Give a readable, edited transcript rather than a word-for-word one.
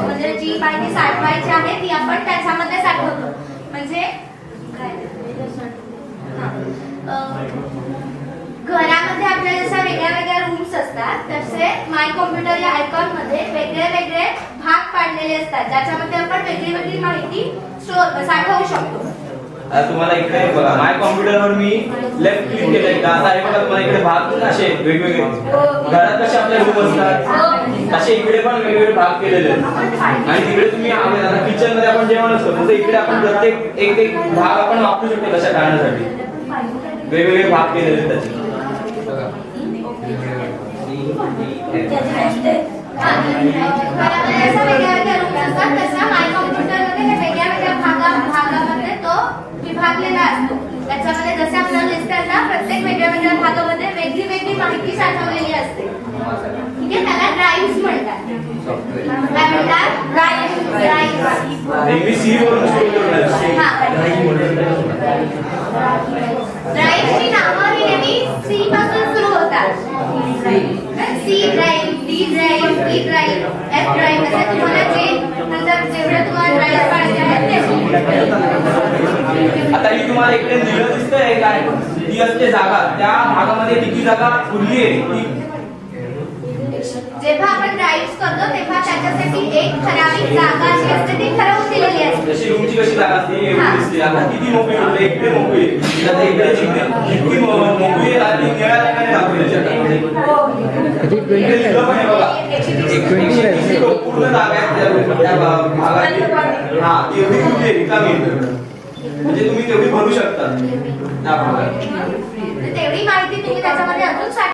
म्हणजे जी माहिती साठवायची आहे ती आपण त्याच्यामध्ये साठवतो. म्हणजे घरामध्ये आपल्या जशा वेगळ्या वेगळ्या रूम्स असतात तसे माय कॉम्प्युटर या आयकॉन मध्ये वेगळे वेगळे भाग पाडलेले असतात ज्याच्यामध्ये आपण वेगळी वेगळी माहिती साठवू शकतो. तुम्हाला इकडे बघा माय कॉम्प्युटरवर मी लेफ्ट क्लिक केलंय का आता हे बघा तुम्हाला इकडे भाग असे वेगवेगळे घरात कसे आपले रूम असतात तसे इकडे पण वेगवेगळे भाग केलेले आहेत आणि तिकडे तुम्ही आता किचन मध्ये आपण जेवण असतो तसं इकडे आपण प्रत्येक एक एक भाग आपण वापरू शकतो कशा करण्यासाठी वेगवेगळे भाग केलेले आहेत त्याचे विभागलेला असतो. त्याच्यामध्ये जसे आपल्याला दिसतात ना प्रत्येक वेगळ्या वेगळ्या भागामध्ये वेगळी वेगळी माहिती साठवलेली असते. ठीक आहे, त्याला ड्राइव्ह्स म्हणतात. काय म्हणतात? ड्राइव्हची नावं ही नेहमी सी पासून सुरू होतात. C drive, D drive, E drive, F drive असे तुम्हाला जेवढे तुम्हाला ड्राइव्ह पाहिजे आहेत ते. आता ही तुम्हाला इकडे निळं दिसतंय काय ती असते जागा त्या भागामध्ये किती जागा उरली आहे. जेव्हा आपण ड्राइव्ह करतो तेव्हा त्याच्यासाठी एक ठराविक जागा जी असते ती ठरवून दिलेली असते. जशी रूमची कशी जागा असते एवढी दिसते. आता किती मोकळी होते इकडे मोकळी आता इकडे जितकी मोकळी आहे ती निळ्या रंगाने दाखवली आहे. पूर्ण जागा आहे त्या भागाची हा एवढी खुली आहे रिकामी म्हणजे तुम्ही तेवढी भरू शकता त्या भागात. तेवढी माहिती तुम्ही त्याच्यामध्ये अजून